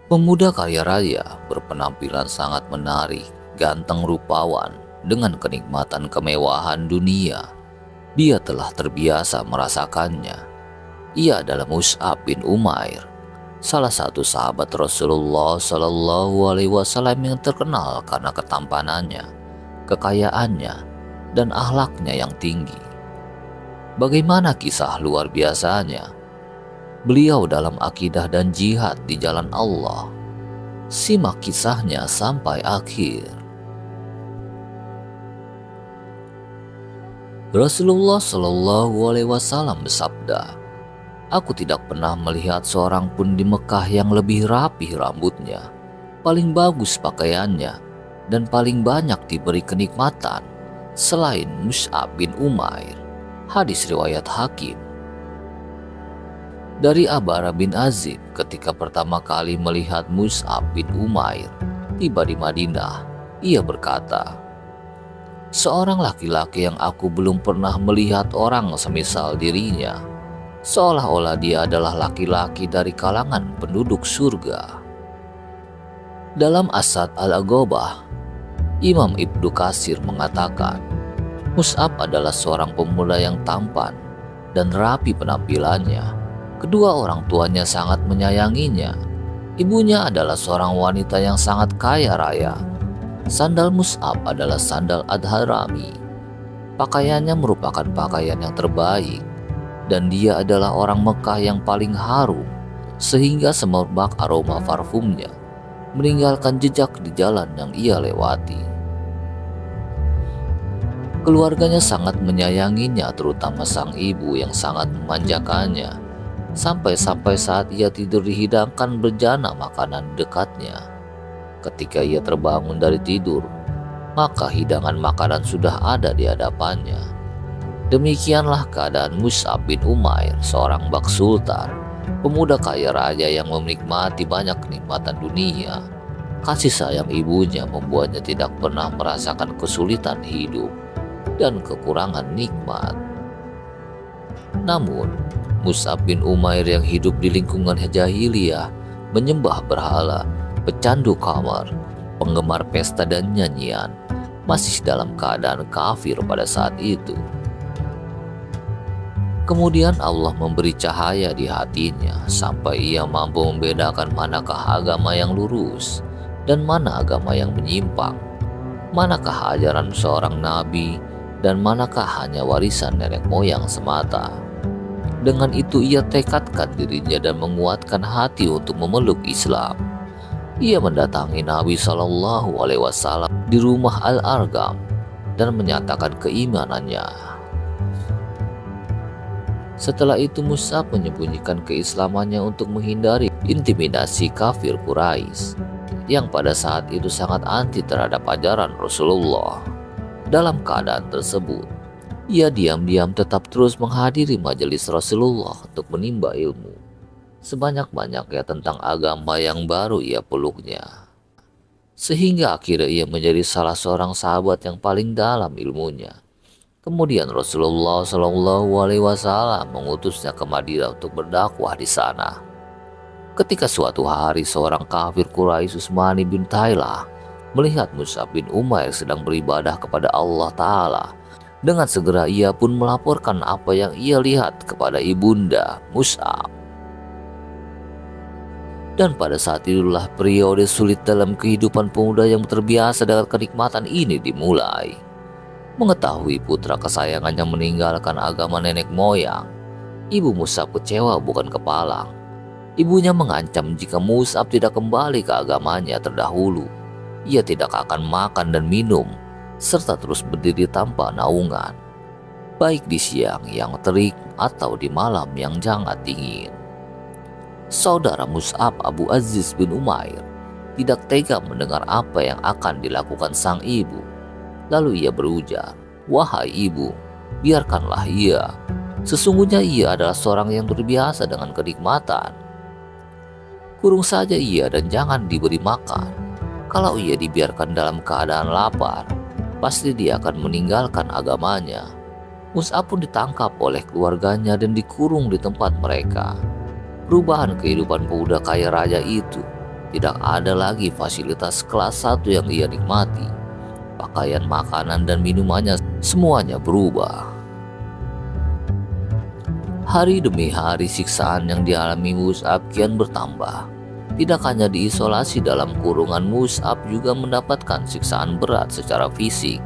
Pemuda kaya raya berpenampilan sangat menarik, ganteng rupawan, dengan kenikmatan kemewahan dunia. Dia telah terbiasa merasakannya. Ia adalah Mus'ab bin Umair, salah satu sahabat Rasulullah Shallallahu Alaihi Wasallam yang terkenal karena ketampanannya, kekayaannya, dan akhlaknya yang tinggi. Bagaimana kisah luar biasanya beliau dalam akidah dan jihad di jalan Allah? Simak kisahnya sampai akhir. Rasulullah Shallallahu Alaihi Wasallam bersabda, "Aku tidak pernah melihat seorang pun di Mekah yang lebih rapi rambutnya, paling bagus pakaiannya, dan paling banyak diberi kenikmatan selain Mus'ab bin Umair." Hadis riwayat Hakim. Dari Abara bin Azib ketika pertama kali melihat Mus'ab bin Umair tiba di Madinah, ia berkata, "Seorang laki-laki yang aku belum pernah melihat orang semisal dirinya, seolah-olah dia adalah laki-laki dari kalangan penduduk surga." Dalam Asad al-Aghobah, Imam Ibnu Katsir mengatakan, Mus'ab adalah seorang pemuda yang tampan dan rapi penampilannya. Kedua orang tuanya sangat menyayanginya. Ibunya adalah seorang wanita yang sangat kaya raya. Sandal Mus'ab adalah sandal Adharami. Pakaiannya merupakan pakaian yang terbaik, dan dia adalah orang Mekah yang paling harum, sehingga semerbak aroma parfumnya meninggalkan jejak di jalan yang ia lewati. Keluarganya sangat menyayanginya, terutama sang ibu yang sangat memanjakannya. Sampai-sampai saat ia tidur dihidangkan bejana makanan di dekatnya. Ketika ia terbangun dari tidur, maka hidangan makanan sudah ada di hadapannya. Demikianlah keadaan Mus'ab bin Umair, seorang bak sultan, pemuda kaya raya yang menikmati banyak kenikmatan dunia. Kasih sayang ibunya membuatnya tidak pernah merasakan kesulitan hidup dan kekurangan nikmat. Namun, Mus'ab bin Umair yang hidup di lingkungan jahiliyah, menyembah berhala, pecandu kamar, penggemar pesta dan nyanyian, masih dalam keadaan kafir pada saat itu. Kemudian Allah memberi cahaya di hatinya sampai ia mampu membedakan manakah agama yang lurus dan mana agama yang menyimpang, manakah ajaran seorang nabi dan manakah hanya warisan nenek moyang semata. Dengan itu ia tekadkan dirinya dan menguatkan hati untuk memeluk Islam. Ia mendatangi Nabi Shallallahu Alaihi Wasallam di rumah Al-Argam dan menyatakan keimanannya. Setelah itu Mus'ab menyembunyikan keislamannya untuk menghindari intimidasi kafir Quraisy yang pada saat itu sangat anti terhadap ajaran Rasulullah. Dalam keadaan tersebut, ia diam-diam tetap terus menghadiri majelis Rasulullah untuk menimba ilmu sebanyak-banyaknya tentang agama yang baru ia peluknya. Sehingga akhirnya ia menjadi salah seorang sahabat yang paling dalam ilmunya. Kemudian Rasulullah Shallallahu Alaihi Wasallam mengutusnya ke Madinah untuk berdakwah di sana. Ketika suatu hari seorang kafir Quraisy Utsmani bin Thailah melihat Mus'ab bin Umair sedang beribadah kepada Allah Ta'ala, dengan segera ia pun melaporkan apa yang ia lihat kepada ibunda Mus'ab. Dan pada saat itulah periode sulit dalam kehidupan pemuda yang terbiasa dengan kenikmatan ini dimulai. Mengetahui putra kesayangannya meninggalkan agama nenek moyang, ibu Mus'ab kecewa bukan kepalang. Ibunya mengancam jika Mus'ab tidak kembali ke agamanya terdahulu, ia tidak akan makan dan minum, serta terus berdiri tanpa naungan, baik di siang yang terik atau di malam yang sangat dingin. Saudara Mus'ab, Abu Aziz bin Umair, tidak tega mendengar apa yang akan dilakukan sang ibu. Lalu ia berujar, "Wahai ibu, biarkanlah ia. Sesungguhnya ia adalah seorang yang terbiasa dengan kenikmatan. Kurung saja ia dan jangan diberi makan. Kalau ia dibiarkan dalam keadaan lapar, pasti dia akan meninggalkan agamanya." Mus'ab pun ditangkap oleh keluarganya dan dikurung di tempat mereka. Perubahan kehidupan pemuda kaya raya itu Tidak ada lagi fasilitas kelas 1 yang ia nikmati. Pakaian, makanan, dan minumannya semuanya berubah. Hari demi hari siksaan yang dialami Mus'ab kian bertambah. Tidak hanya diisolasi dalam kurungan, Mus'ab juga mendapatkan siksaan berat secara fisik.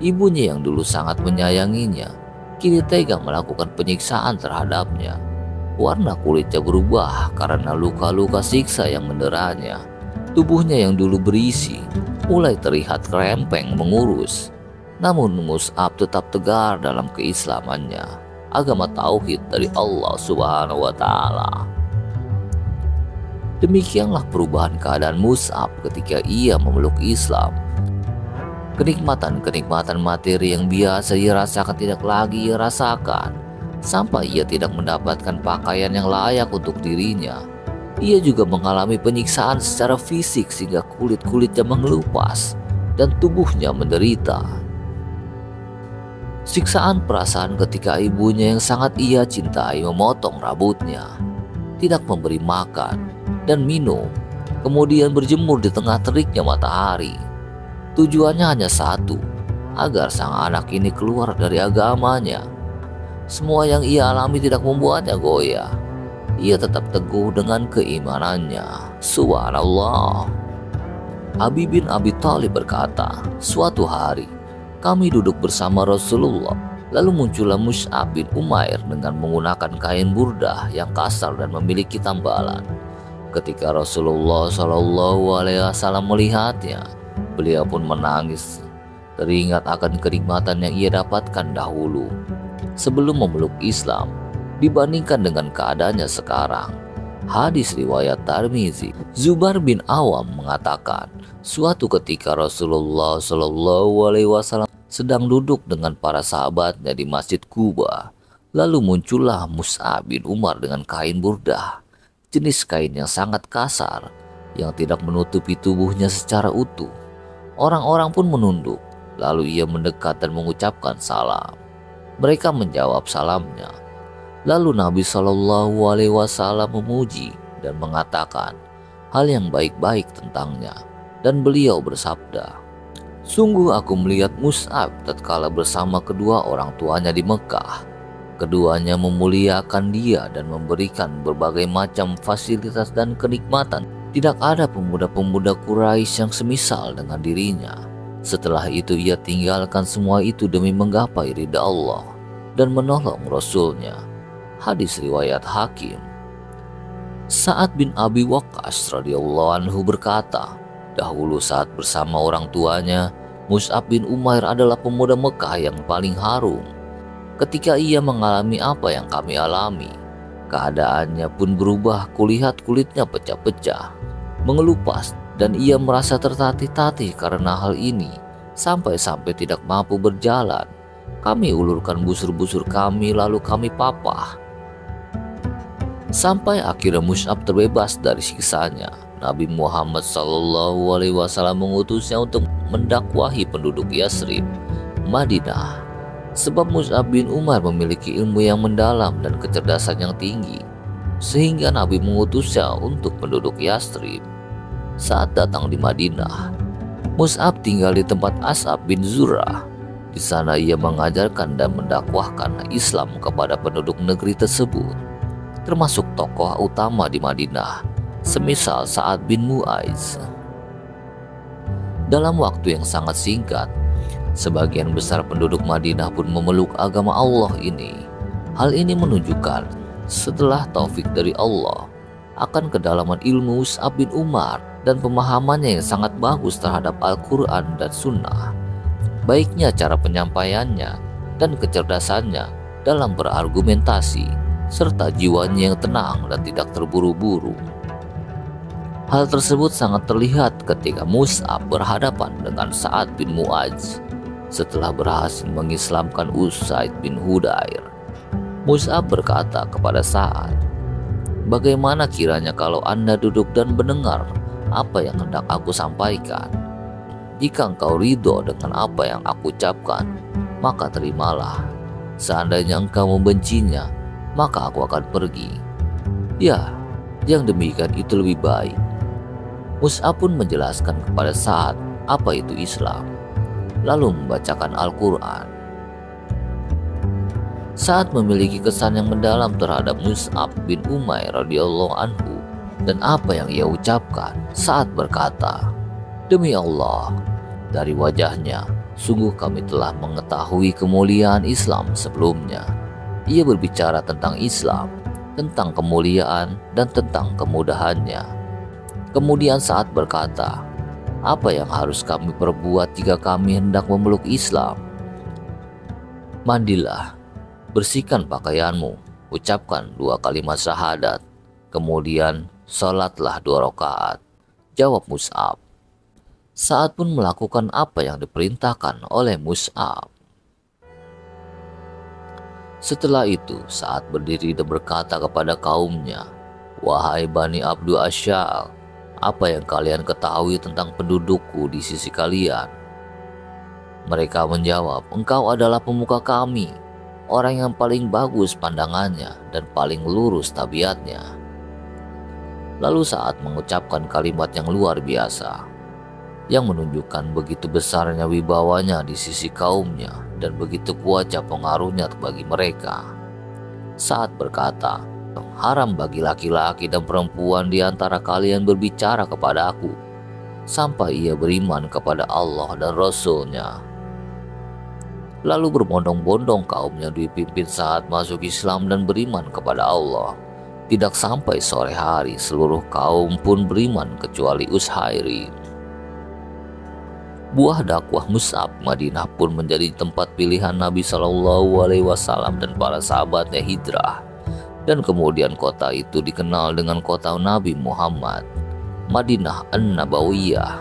Ibunya yang dulu sangat menyayanginya, kini tega melakukan penyiksaan terhadapnya. Warna kulitnya berubah karena luka-luka siksa yang menderanya. Tubuhnya yang dulu berisi mulai terlihat kerempeng mengurus. Namun Mus'ab tetap tegar dalam keislamannya, agama tauhid dari Allah Subhanahu wa Ta'ala. Demikianlah perubahan keadaan Mus'ab ketika ia memeluk Islam. Kenikmatan-kenikmatan materi yang biasa ia rasakan tidak lagi ia rasakan, sampai ia tidak mendapatkan pakaian yang layak untuk dirinya. Ia juga mengalami penyiksaan secara fisik sehingga kulit-kulitnya mengelupas dan tubuhnya menderita. Siksaan perasaan ketika ibunya yang sangat ia cintai memotong rambutnya, tidak memberi makan dan minum, kemudian berjemur di tengah teriknya matahari. Tujuannya hanya satu, agar sang anak ini keluar dari agamanya. Semua yang ia alami tidak membuatnya goyah. Ia tetap teguh dengan keimanannya. Subhanallah. Abi bin Abi Thalib berkata, suatu hari kami duduk bersama Rasulullah, lalu muncullah Mus'ab bin Umair dengan menggunakan kain burdah yang kasar dan memiliki tambalan. Ketika Rasulullah SAW melihatnya, beliau pun menangis, teringat akan kenikmatan yang ia dapatkan dahulu sebelum memeluk Islam dibandingkan dengan keadaannya sekarang. Hadis riwayat Tirmizi. Zubair bin Awam mengatakan, suatu ketika Rasulullah SAW sedang duduk dengan para sahabatnya di Masjid Quba. Lalu muncullah Mus'ab bin Umar dengan kain burdah, jenis kain yang sangat kasar, yang tidak menutupi tubuhnya secara utuh. Orang-orang pun menunduk, lalu ia mendekat dan mengucapkan salam. Mereka menjawab salamnya. Lalu Nabi SAW memuji dan mengatakan hal yang baik-baik tentangnya, dan beliau bersabda, sungguh aku melihat Mus'ab tatkala bersama kedua orang tuanya di Mekah. Keduanya memuliakan dia dan memberikan berbagai macam fasilitas dan kenikmatan. Tidak ada pemuda-pemuda Quraisy yang semisal dengan dirinya. Setelah itu ia tinggalkan semua itu demi menggapai ridha Allah dan menolong Rasulnya. Hadis riwayat Hakim. Sa'ad bin Abi Waqqas radhiyallahu anhu berkata, dahulu saat bersama orang tuanya, Mus'ab bin Umair adalah pemuda Mekah yang paling harum. Ketika ia mengalami apa yang kami alami, keadaannya pun berubah. Kulihat kulitnya pecah-pecah, mengelupas, dan ia merasa tertatih-tatih karena hal ini, sampai-sampai tidak mampu berjalan. Kami ulurkan busur-busur kami, lalu kami papah, sampai akhirnya Mus'ab terbebas dari siksanya. Nabi Muhammad SAW mengutusnya untuk mendakwahi penduduk Yasrib, Madinah. Sebab Mus'ab bin Umar memiliki ilmu yang mendalam dan kecerdasan yang tinggi, sehingga Nabi mengutusnya untuk penduduk Yasrib. Saat datang di Madinah, Mus'ab tinggal di tempat As'ab bin Zur'ah. Di sana ia mengajarkan dan mendakwahkan Islam kepada penduduk negeri tersebut, termasuk tokoh utama di Madinah, semisal Sa'ad bin Mu'aiz. Dalam waktu yang sangat singkat, sebagian besar penduduk Madinah pun memeluk agama Allah ini. Hal ini menunjukkan setelah taufik dari Allah akan kedalaman ilmu Mus'ab bin Umar dan pemahamannya yang sangat bagus terhadap Al-Quran dan Sunnah. Baiknya cara penyampaiannya dan kecerdasannya dalam berargumentasi, serta jiwanya yang tenang dan tidak terburu-buru. Hal tersebut sangat terlihat ketika Mus'ab berhadapan dengan Sa'ad bin Mu'adz setelah berhasil mengislamkan Usaid bin Hudair. Mus'ab berkata kepada Sa'ad, bagaimana kiranya kalau Anda duduk dan mendengar apa yang hendak aku sampaikan? Jika engkau ridho dengan apa yang aku ucapkan, maka terimalah. Seandainya engkau membencinya, maka aku akan pergi. Ya, yang demikian itu lebih baik. Mus'ab pun menjelaskan kepada Sa'ad apa itu Islam, lalu membacakan Al-Quran. Sa'ad memiliki kesan yang mendalam terhadap Mus'ab bin Umair radhiyallahu anhu, dan apa yang ia ucapkan saat berkata, "Demi Allah, dari wajahnya sungguh kami telah mengetahui kemuliaan Islam sebelumnya." Ia berbicara tentang Islam, tentang kemuliaan dan tentang kemudahannya. Kemudian saat berkata, "Apa yang harus kami perbuat jika kami hendak memeluk Islam?" "Mandilah, bersihkan pakaianmu, ucapkan 2 kalimat syahadat, kemudian sholatlah 2 rakaat," jawab Mus'ab. Sa'ad pun melakukan apa yang diperintahkan oleh Mus'ab. Setelah itu Sa'ad berdiri dan berkata kepada kaumnya, "Wahai Bani Abdu Asy'al, apa yang kalian ketahui tentang pendudukku di sisi kalian?" Mereka menjawab, "Engkau adalah pemuka kami, orang yang paling bagus pandangannya dan paling lurus tabiatnya." Lalu Sa'ad mengucapkan kalimat yang luar biasa, yang menunjukkan begitu besarnya wibawanya di sisi kaumnya dan begitu kuatnya pengaruhnya bagi mereka. Sa'ad berkata, "Haram bagi laki-laki dan perempuan di antara kalian berbicara kepada aku sampai ia beriman kepada Allah dan Rasul-Nya." Lalu berbondong-bondong kaumnya dipimpin Sa'ad masuk Islam dan beriman kepada Allah. Tidak sampai sore hari seluruh kaum pun beriman kecuali Ushairi. Buah dakwah Mus'ab, Madinah pun menjadi tempat pilihan Nabi SAW dan para sahabatnya hijrah. Dan kemudian kota itu dikenal dengan kota Nabi Muhammad, Madinah An-Nabawiyah.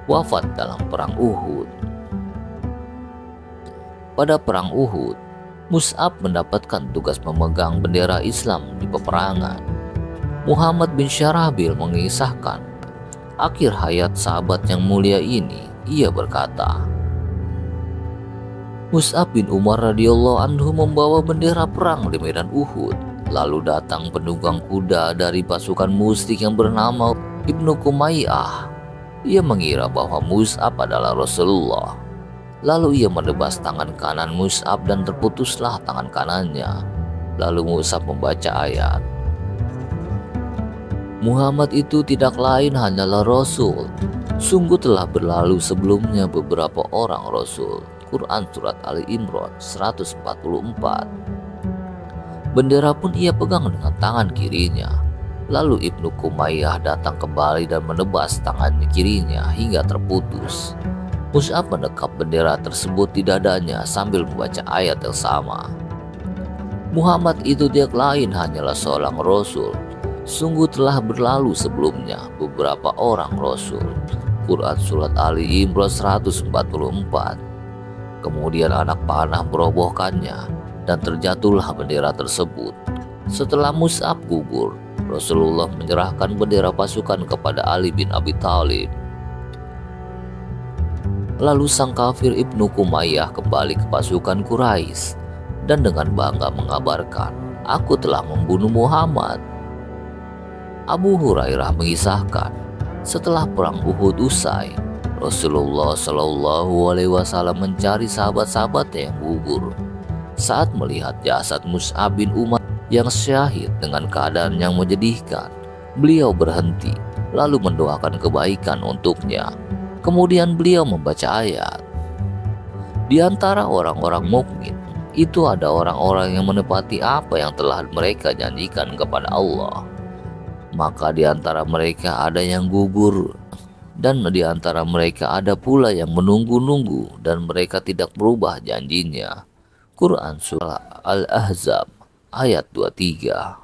Wafat dalam Perang Uhud. Pada Perang Uhud, Mus'ab mendapatkan tugas memegang bendera Islam di peperangan. Muhammad bin Syarabil mengisahkan akhir hayat sahabat yang mulia ini. Ia berkata, "Mus'ab bin Umar radhiyallahu anhu membawa bendera perang di medan Uhud. Lalu datang penunggang kuda dari pasukan musyrik yang bernama Ibnu Kumayyah. Ia mengira bahwa Mus'ab adalah Rasulullah. Lalu ia menebas tangan kanan Mus'ab dan terputuslah tangan kanannya. Lalu Mus'ab membaca ayat, 'Muhammad itu tidak lain hanyalah Rasul. Sungguh telah berlalu sebelumnya beberapa orang Rasul.' Quran Surat Ali Imran 144. Bendera pun ia pegang dengan tangan kirinya. Lalu Ibnu Kumayyah datang kembali dan menebas tangan kirinya hingga terputus. Mus'ab menekap bendera tersebut di dadanya sambil membaca ayat yang sama. Muhammad itu tidak lain hanyalah seorang Rasul. Sungguh telah berlalu sebelumnya beberapa orang Rasul. Quran Surat Ali Imran 144. Kemudian anak panah merobohkannya dan terjatuhlah bendera tersebut. Setelah Mus'ab gugur, Rasulullah menyerahkan bendera pasukan kepada Ali bin Abi Thalib. Lalu sang kafir Ibnu Kumayyah kembali ke pasukan Quraisy dan dengan bangga mengabarkan, "Aku telah membunuh Muhammad." Abu Hurairah mengisahkan, setelah perang Uhud usai, Rasulullah SAW mencari sahabat-sahabatnya yang gugur. Saat melihat jasad Mus'ab bin Umar yang syahid dengan keadaan yang menyedihkan, beliau berhenti lalu mendoakan kebaikan untuknya. Kemudian beliau membaca ayat, "Di antara orang-orang mukmin itu ada orang-orang yang menepati apa yang telah mereka janjikan kepada Allah. Maka di antara mereka ada yang gugur, dan di antara mereka ada pula yang menunggu-nunggu dan mereka tidak berubah janjinya." Quran Surah Al-Ahzab ayat 23.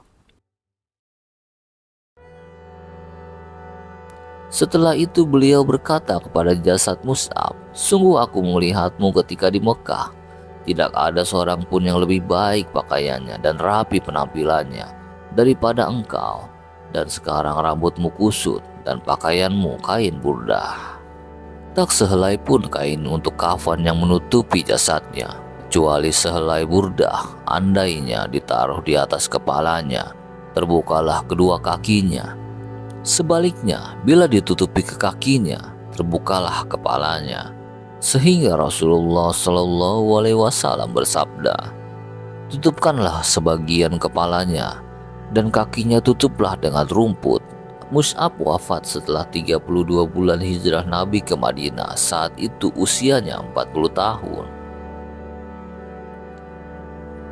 Setelah itu beliau berkata kepada jasad Mus'ab, "Sungguh aku melihatmu ketika di Mekah. Tidak ada seorang pun yang lebih baik pakaiannya dan rapi penampilannya daripada engkau. Dan sekarang rambutmu kusut dan pakaianmu kain burdah. Tak sehelai pun kain untuk kafan yang menutupi jasadnya, kecuali sehelai burdah. Andainya ditaruh di atas kepalanya, terbukalah kedua kakinya. Sebaliknya, bila ditutupi ke kakinya, terbukalah kepalanya. Sehingga Rasulullah Shallallahu Alaihi Wasallam bersabda, tutupkanlah sebagian kepalanya dan kakinya tutuplah dengan rumput. Mus'ab wafat setelah 32 bulan hijrah Nabi ke Madinah. Saat itu usianya 40 tahun.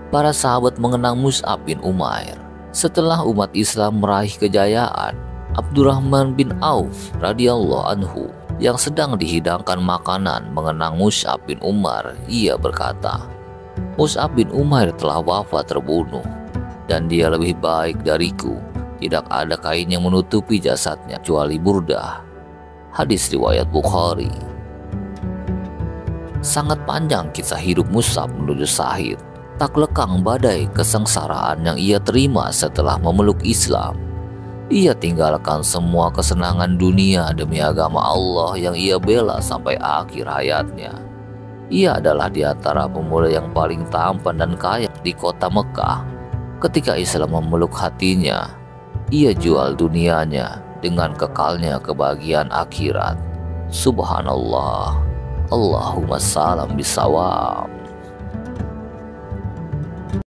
Para sahabat mengenang Mus'ab bin Umair. Setelah umat Islam meraih kejayaan, Abdurrahman bin Auf radhiyallahu anhu yang sedang dihidangkan makanan mengenang Mus'ab bin Umair. Ia berkata, Mus'ab bin Umair telah wafat terbunuh, dan dia lebih baik dariku. Tidak ada kain yang menutupi jasadnya kecuali burdah. Hadis riwayat Bukhari. Sangat panjang kisah hidup Mus'ab menuju syahid. Tak lekang badai kesengsaraan yang ia terima setelah memeluk Islam. Ia tinggalkan semua kesenangan dunia demi agama Allah yang ia bela sampai akhir hayatnya. Ia adalah di antara pemuda yang paling tampan dan kaya di kota Mekah. Ketika Islam memeluk hatinya, ia jual dunianya dengan kekalnya kebahagiaan akhirat. Subhanallah. Allahumma salam bisawab.